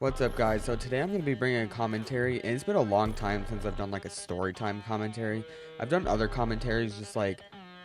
What's up, guys? So today I'm going to be bringing a commentary, and it's been a long time since I've done like a story time commentary. I've done other commentaries just like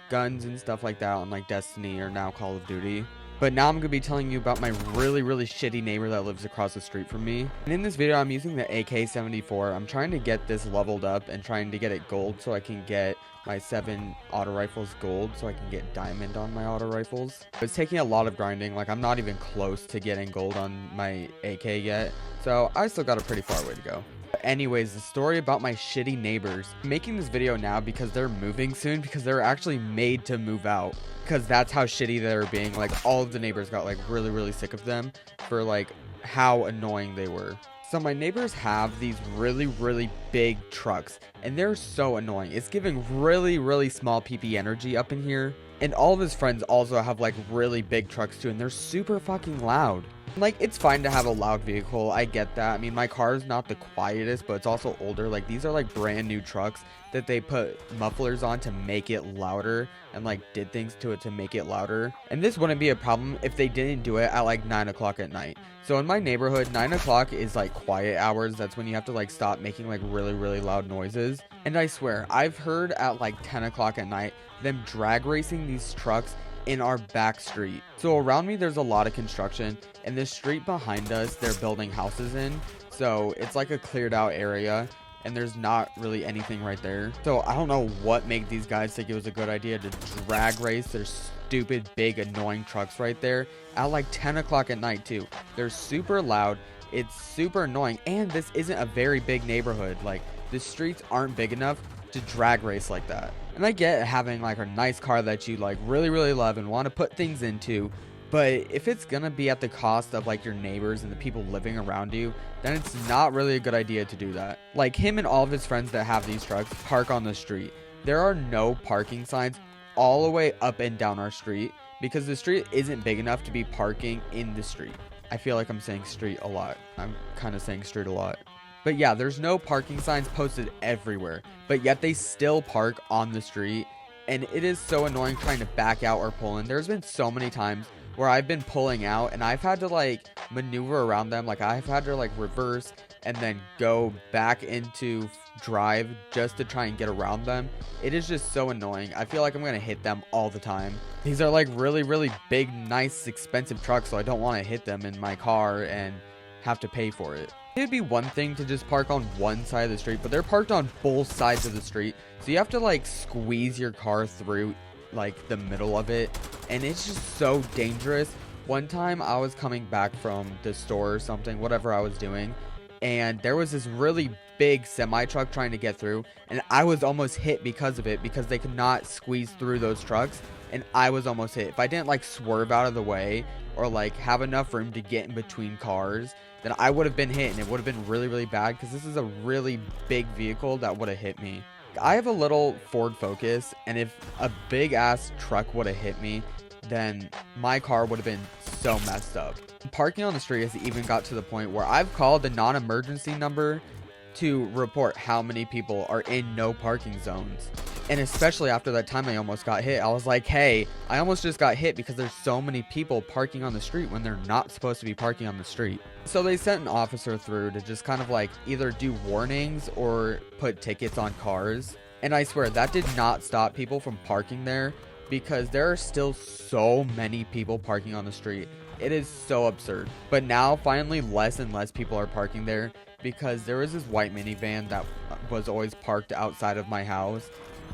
guns and stuff like that on like Destiny or now Call of Duty. But now I'm going to be telling you about my really shitty neighbor that lives across the street from me. And in this video I'm using the AK-74. I'm trying to get this leveled up and trying to get it gold so I can get my 7 auto rifles gold so I can get diamond on my auto rifles. It's taking a lot of grinding, like I'm not even close to getting gold on my AK yet, so I still got a pretty far way to go. But anyways, the story about my shitty neighbors. I'm making this video now because they're moving soon, because they're actually made to move out, because that's how shitty they're being. Like all of the neighbors got like really sick of them for like how annoying they were. So my neighbors have these really big trucks, and they're so annoying. It's giving really small PP energy up in here. And all of his friends also have like really big trucks too, and they're super fucking loud. Like, it's fine to have a loud vehicle, I get that. I mean, my car is not the quietest, but it's also older. Like, these are like brand new trucks that they put mufflers on to make it louder, and like did things to it to make it louder. And this wouldn't be a problem if they didn't do it at like 9 o'clock at night. So in my neighborhood, 9 o'clock is like quiet hours. That's when you have to like stop making like really loud noises. And I swear, I've heard at like 10 o'clock at night them drag racing these trucks in our back street. So around me there's a lot of construction, and the street behind us they're building houses in, so it's like a cleared out area and there's not really anything right there. So I don't know what made these guys think it was a good idea to drag race their stupid big annoying trucks right there at like 10 o'clock at night too. They're super loud, it's super annoying, and this isn't a very big neighborhood. Like, the streets aren't big enough to drag race like that. And I get having like a nice car that you like really love and want to put things into, but if it's gonna be at the cost of like your neighbors and the people living around you, then it's not really a good idea to do that. Like, him and all of his friends that have these trucks park on the street. There are no parking signs all the way up and down our street because the street isn't big enough to be parking in the street. I feel like I'm saying street a lot. I'm kind of saying street a lot. But yeah, there's no parking signs posted everywhere, but yet they still park on the street, and it is so annoying trying to back out or pull in. There's been so many times where I've been pulling out and I've had to like maneuver around them. Like, I've had to like reverse and then go back into drive just to try and get around them. It is just so annoying. I feel like I'm gonna hit them all the time. These are like really big, nice, expensive trucks, so I don't want to hit them in my car and have to pay for it. It'd be one thing to just park on one side of the street, but they're parked on both sides of the street, so you have to like squeeze your car through like the middle of it, and it's just so dangerous. One time I was coming back from the store or something, whatever I was doing, and there was this really big semi truck trying to get through, and I was almost hit because of it, because they could not squeeze through those trucks, and I was almost hit. If I didn't like swerve out of the way or like have enough room to get in between cars, then I would have been hit, and it would have been really bad, because this is a really big vehicle that would have hit me. I have a little Ford Focus, and if a big ass truck would have hit me, then my car would have been so messed up. Parking on the street has even got to the point where I've called the non-emergency number to report how many people are in no parking zones. And especially after that time I almost got hit, I was like, hey, I almost just got hit because there's so many people parking on the street when they're not supposed to be parking on the street. So they sent an officer through to just kind of like either do warnings or put tickets on cars. And I swear that did not stop people from parking there, because there are still so many people parking on the street. It is so absurd. But now finally less and less people are parking there, because there was this white minivan that was always parked outside of my house,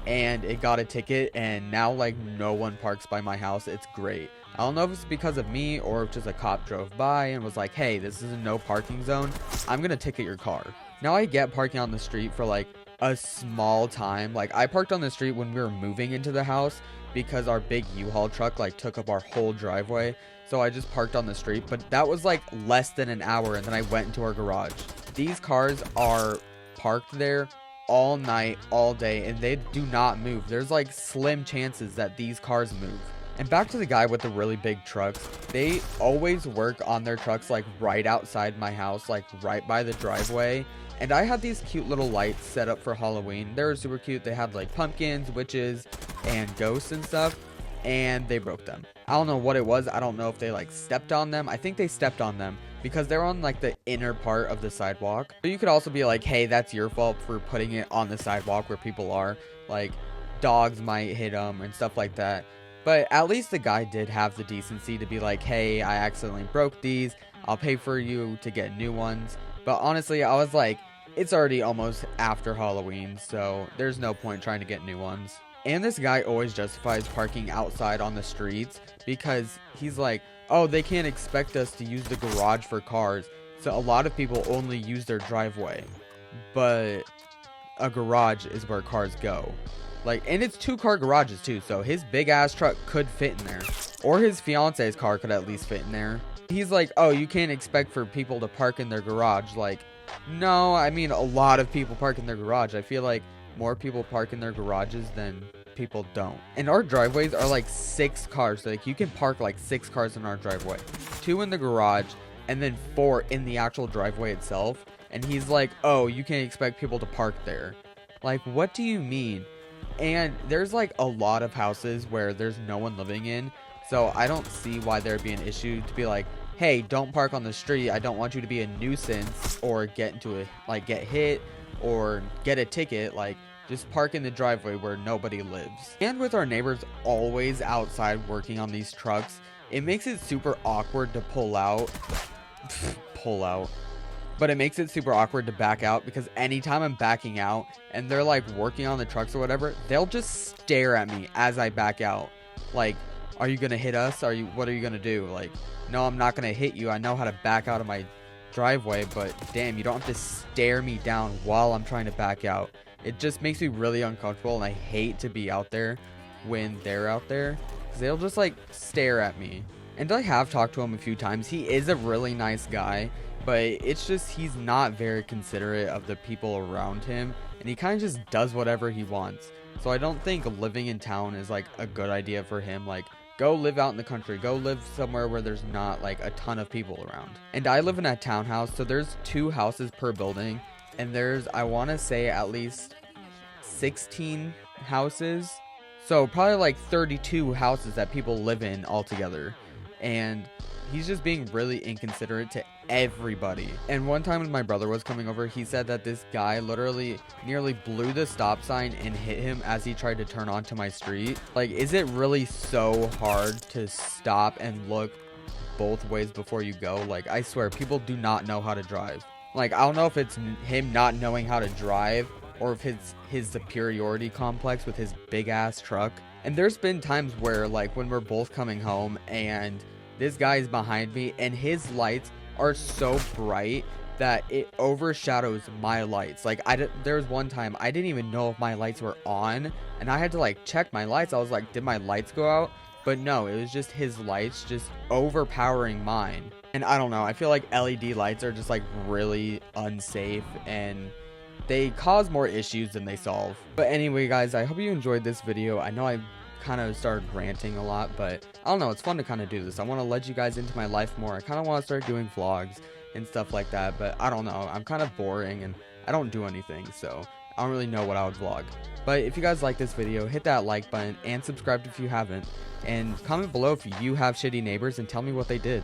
and it got a ticket, and now like no one parks by my house. It's great. I don't know if it's because of me or if just a cop drove by and was like, hey, this is a no parking zone, I'm gonna ticket your car. Now I get parking on the street for like a small time. Like, I parked on the street when we were moving into the house because our big U-Haul truck like took up our whole driveway, so I just parked on the street. But that was like less than an hour, and then I went into our garage. These cars are parked there all night, all day, and they do not move. There's like slim chances that these cars move. And back to the guy with the really big trucks, they always work on their trucks like right outside my house, like right by the driveway. And I had these cute little lights set up for Halloween. They were super cute. They had like pumpkins, witches, and ghosts and stuff, and they broke them. I don't know what it was. I don't know if they like stepped on them. I think they stepped on them, because they're on like the inner part of the sidewalk. But you could also be like, hey, that's your fault for putting it on the sidewalk where people are. Like, dogs might hit them and stuff like that. But at least the guy did have the decency to be like, hey, I accidentally broke these. I'll pay for you to get new ones. But honestly, I was like, it's already almost after Halloween, so there's no point trying to get new ones. And this guy always justifies parking outside on the streets because he's like, oh, they can't expect us to use the garage for cars. So a lot of people only use their driveway. But a garage is where cars go. Like, and it's 2-car garages too, so his big ass truck could fit in there. Or his fiance's car could at least fit in there. He's like, oh, you can't expect for people to park in their garage. Like, no, I mean, a lot of people park in their garage. I feel like more people park in their garages than people don't. And our driveways are like 6 cars. So like, you can park like 6 cars in our driveway. 2 in the garage, and then 4 in the actual driveway itself. And he's like, oh, you can't expect people to park there. Like, what do you mean? And there's like a lot of houses where there's no one living in, so I don't see why there'd be an issue to be like, hey, don't park on the street. I don't want you to be a nuisance or get hit or get a ticket. Like, just park in the driveway where nobody lives. And with our neighbors always outside working on these trucks, it makes it super awkward to pull out. But it makes it super awkward to back out because anytime I'm backing out and they're like working on the trucks or whatever, they'll just stare at me as I back out. Like, are you gonna hit us? What are you gonna do? Like, no, I'm not gonna hit you. I know how to back out of my driveway, but damn, you don't have to stare me down while I'm trying to back out. It just makes me really uncomfortable, and I hate to be out there when they're out there because they'll just like stare at me. And I have talked to him a few times. He is a really nice guy, but it's just he's not very considerate of the people around him, and he kind of just does whatever he wants. So I don't think living in town is like a good idea for him. Like, go live out in the country, go live somewhere where there's not like a ton of people around. And I live in a townhouse, so there's 2 houses per building, and there's, I want to say, at least 16 houses, so probably like 32 houses that people live in altogether. And he's just being really inconsiderate to everybody. And one time when my brother was coming over, he said that this guy literally nearly blew the stop sign and hit him as he tried to turn onto my street. Like, is it really so hard to stop and look both ways before you go? Like, I swear, people do not know how to drive. Like, I don't know if it's him not knowing how to drive or if it's his superiority complex with his big ass truck. And there's been times where, like, when we're both coming home and this guy is behind me and his lights are so bright that it overshadows my lights. Like, there was one time I didn't even know if my lights were on, and I had to like check my lights. I was like, did my lights go out? But no, it was just his lights just overpowering mine. And I don't know, I feel like LED lights are just like really unsafe, and they cause more issues than they solve. But anyway, guys, I hope you enjoyed this video. I know I kind of started ranting a lot, but I don't know, it's fun to kind of do this. I want to let you guys into my life more. I kind of want to start doing vlogs and stuff like that, but I don't know, I'm kind of boring and I don't do anything, so I don't really know what I would vlog. But if you guys like this video, hit that like button and subscribe if you haven't, and comment below if you have shitty neighbors and tell me what they did.